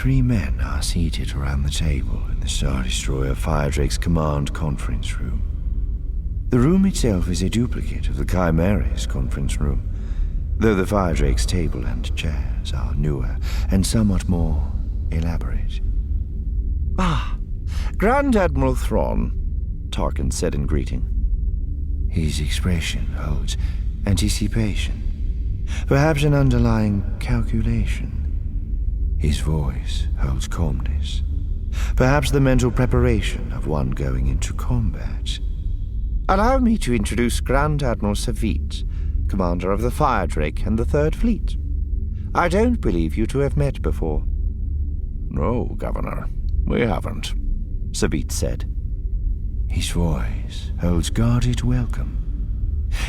3 men are seated around the table in the Star Destroyer Fire Drake's command conference room. The room itself is a duplicate of the Chimera's conference room, though the Fire Drake's table and chairs are newer and somewhat more elaborate. "Ah, Grand Admiral Thrawn," Tarkin said in greeting. His expression holds anticipation, perhaps an underlying calculation. His voice holds calmness, perhaps the mental preparation of one going into combat. "Allow me to introduce Grand Admiral Savit, commander of the Fire Drake and the Third Fleet. I don't believe you two have met before." "No, Governor, we haven't," Savit said. His voice holds guarded welcome.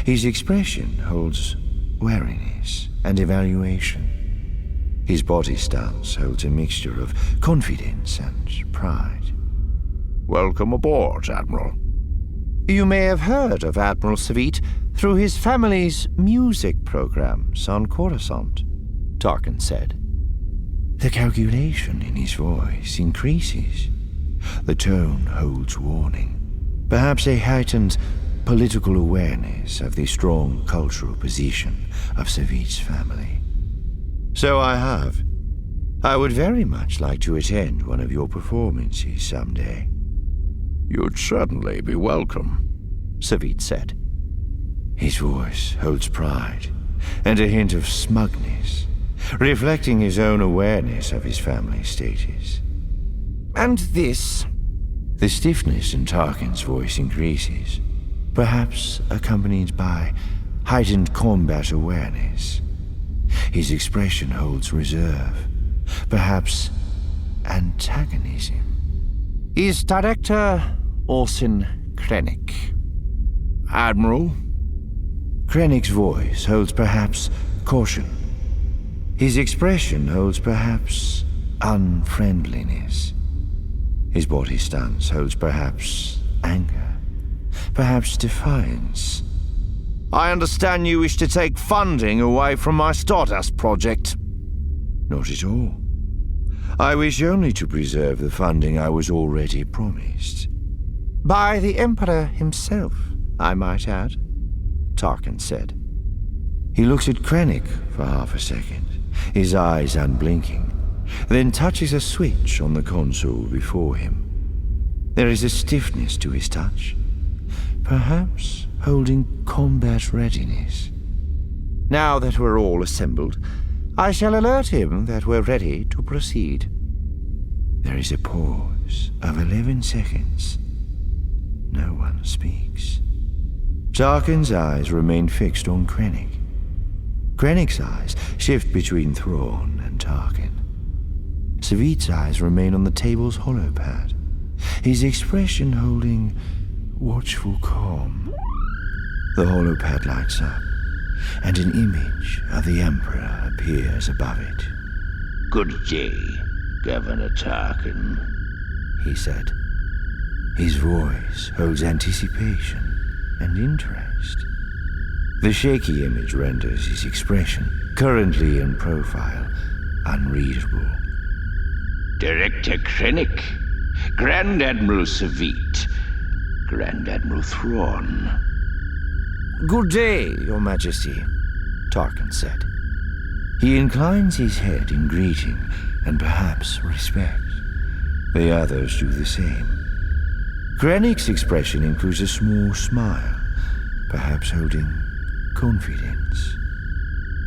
His expression holds wariness and evaluation. His body stance holds a mixture of confidence and pride. "Welcome aboard, Admiral." "You may have heard of Admiral Savit through his family's music programs on Coruscant," Tarkin said. The calculation in his voice increases. The tone holds warning, perhaps a heightened political awareness of the strong cultural position of Savit's family. "So I have. I would very much like to attend one of your performances someday." "You'd certainly be welcome," Savit said. His voice holds pride and a hint of smugness, reflecting his own awareness of his family status. "And this?" The stiffness in Tarkin's voice increases, perhaps accompanied by heightened combat awareness. His expression holds reserve, perhaps antagonism. "Is Director Orson Krennic?" "Admiral?" Krennic's voice holds perhaps caution. His expression holds perhaps unfriendliness. His body stance holds perhaps anger, perhaps defiance. "I understand you wish to take funding away from my Stardust project." Not at all. I wish only to preserve the funding I was already promised. "By the Emperor himself, I might add," Tarkin said. He looks at Krennic for half a second, his eyes unblinking, then touches a switch on the console before him. There is a stiffness to his touch, perhaps holding combat readiness. "Now that we're all assembled, I shall alert him that we're ready to proceed." There is a pause of 11 seconds. No one speaks. Tarkin's eyes remain fixed on Krennic. Krennic's eyes shift between Thrawn and Tarkin. Savit's eyes remain on the table's holopad, his expression holding watchful calm. The holopad lights up, and an image of the Emperor appears above it. "Good day, Governor Tarkin," he said. His voice holds anticipation and interest. The shaky image renders his expression, currently in profile, unreadable. "Director Krennic, Grand Admiral Savit, Grand Admiral Thrawn." "Good day, Your Majesty," Tarkin said. He inclines his head in greeting and perhaps respect. The others do the same. Krennic's expression includes a small smile, perhaps holding confidence.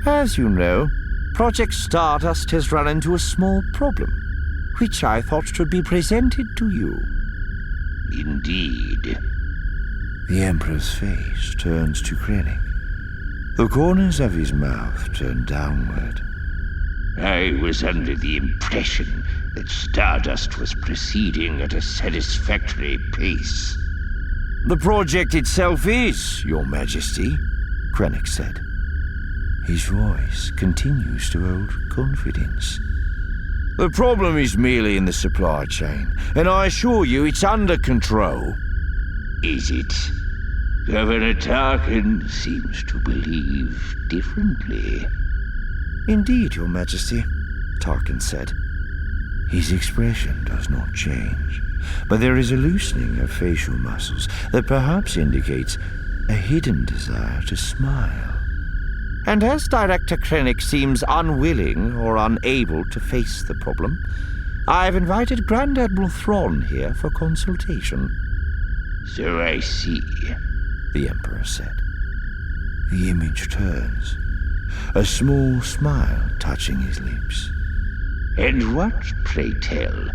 "As you know, Project Stardust has run into a small problem, which I thought should be presented to you." "Indeed." The Emperor's face turns to Krennic. The corners of his mouth turn downward. "I was under the impression that Stardust was proceeding at a satisfactory pace." "The project itself is, Your Majesty," Krennic said. His voice continues to hold confidence. "The problem is merely in the supply chain, and I assure you it's under control." "Is it? Governor Tarkin seems to believe differently." "Indeed, Your Majesty," Tarkin said. His expression does not change, but there is a loosening of facial muscles that perhaps indicates a hidden desire to smile. And as Director Krennic seems unwilling or unable to face the problem, I've invited Grand Admiral Thrawn here for consultation. So I see, the Emperor said. The image turns, a small smile touching his lips. And what, pray tell,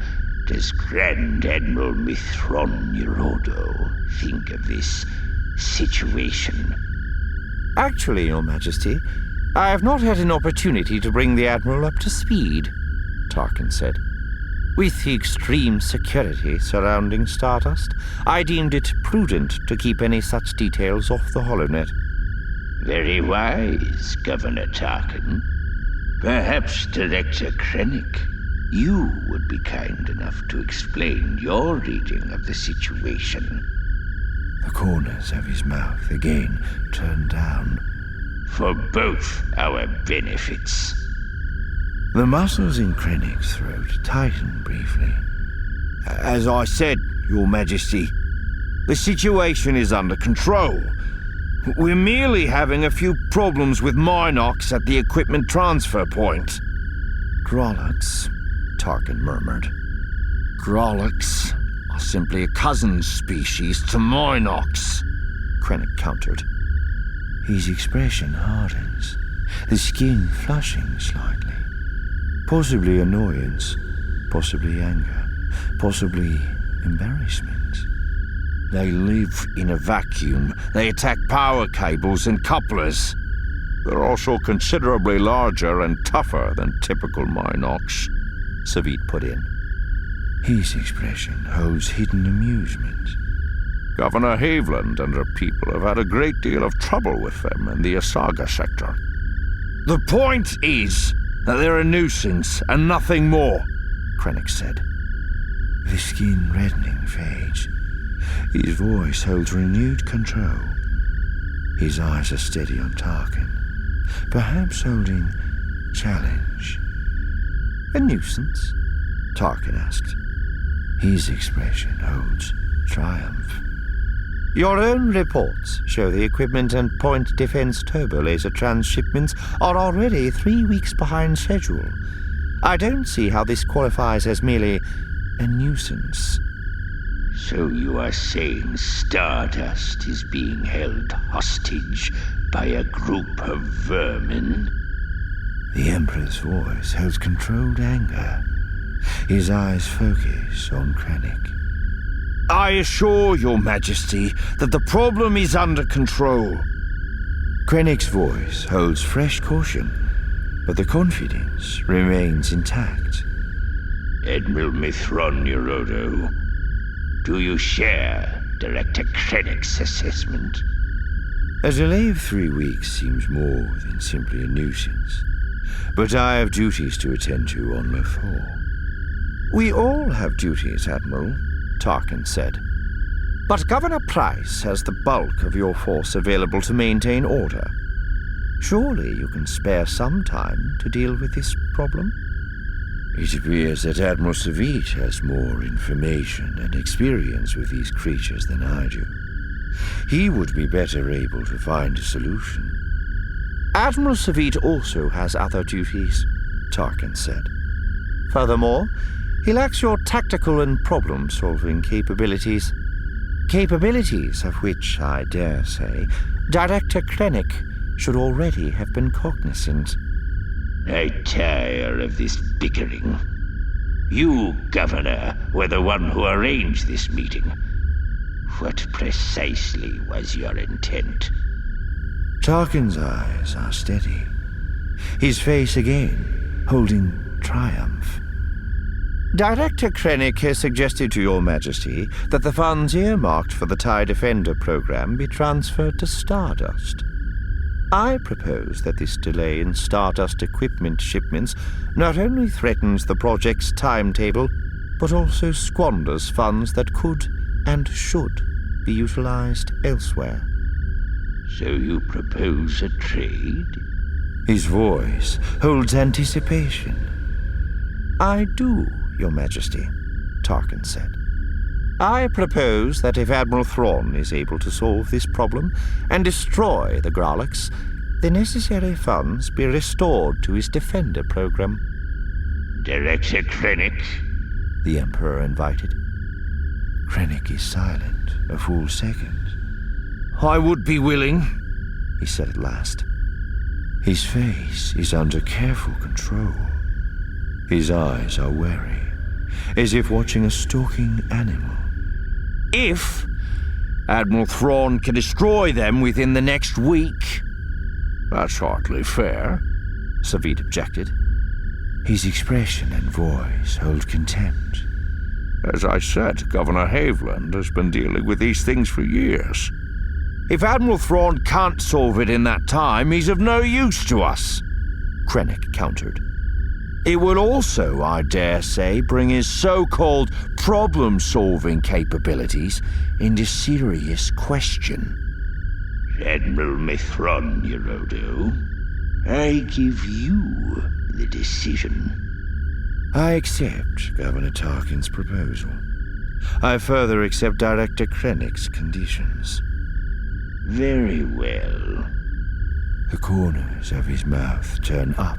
does Grand Admiral Thrawn think of this situation? Actually, Your Majesty, I have not had an opportunity to bring the Admiral up to speed, Tarkin said. With the extreme security surrounding Stardust, I deemed it prudent to keep any such details off the HoloNet. Very wise, Governor Tarkin. Perhaps Director Krennic, you would be kind enough to explain your reading of the situation. The corners of his mouth again turned down. For both our benefits. The muscles in Krennic's throat tightened briefly. As I said, Your Majesty, the situation is under control. We're merely having a few problems with Minox at the equipment transfer point. Grolloks, Tarkin murmured. Grolloks are simply a cousin species to Minox, Krennic countered. His expression hardens, the skin flushing slightly. Possibly annoyance, possibly anger, possibly embarrassment. They live in a vacuum. They attack power cables and couplers. They're also considerably larger and tougher than typical Minox, Savit put in. His expression holds hidden amusement. Governor Haveland and her people have had a great deal of trouble with them in the Asaga sector. The point is that they're a nuisance and nothing more, Krennic said. The skin reddening fades. His voice holds renewed control. His eyes are steady on Tarkin, perhaps holding challenge. A nuisance? Tarkin asked. His expression holds triumph. Your own reports show the equipment and point defense turbolaser transshipments are already 3 weeks behind schedule. I don't see how this qualifies as merely a nuisance. So you are saying Stardust is being held hostage by a group of vermin? The Emperor's voice holds controlled anger. His eyes focus on Krennic. I assure Your Majesty that the problem is under control. Krennic's voice holds fresh caution, but the confidence remains intact. Admiral Thrawn, do you share Director Krennic's assessment? A delay of 3 weeks seems more than simply a nuisance, but I have duties to attend to on Lothal. We all have duties, Admiral, Tarkin said. But Governor Price has the bulk of your force available to maintain order. Surely you can spare some time to deal with this problem? It appears that Admiral Savit has more information and experience with these creatures than I do. He would be better able to find a solution. Admiral Savit also has other duties, Tarkin said. Furthermore, he lacks your tactical and problem-solving capabilities. Capabilities of which, I dare say, Director Krennic should already have been cognizant. I tire of this bickering. You, Governor, were the one who arranged this meeting. What precisely was your intent? Tarkin's eyes are steady. His face again holding triumph. Director Krennic has suggested to Your Majesty that the funds earmarked for the TIE Defender program be transferred to Stardust. I propose that this delay in Stardust equipment shipments not only threatens the project's timetable, but also squanders funds that could and should be utilized elsewhere. So you propose a trade? His voice holds anticipation. I do, Your Majesty, Tarkin said. I propose that if Admiral Thrawn is able to solve this problem and destroy the Gralix, the necessary funds be restored to his Defender program. Director Krennic? The Emperor invited. Krennic is silent a full second. I would be willing, he said at last. His face is under careful control. His eyes are wary, as if watching a stalking animal. if Admiral Thrawn can destroy them within the next week. That's hardly fair, Savid objected. His expression and voice hold contempt. As I said, Governor Haviland has been dealing with these things for years. If Admiral Thrawn can't solve it in that time, he's of no use to us, Krennic countered. It will also, I dare say, bring his so-called problem-solving capabilities into serious question. Admiral Mithron, Yerodo, I give you the decision. I accept Governor Tarkin's proposal. I further accept Director Krennic's conditions. Very well. The corners of his mouth turn up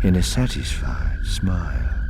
in a satisfied smile.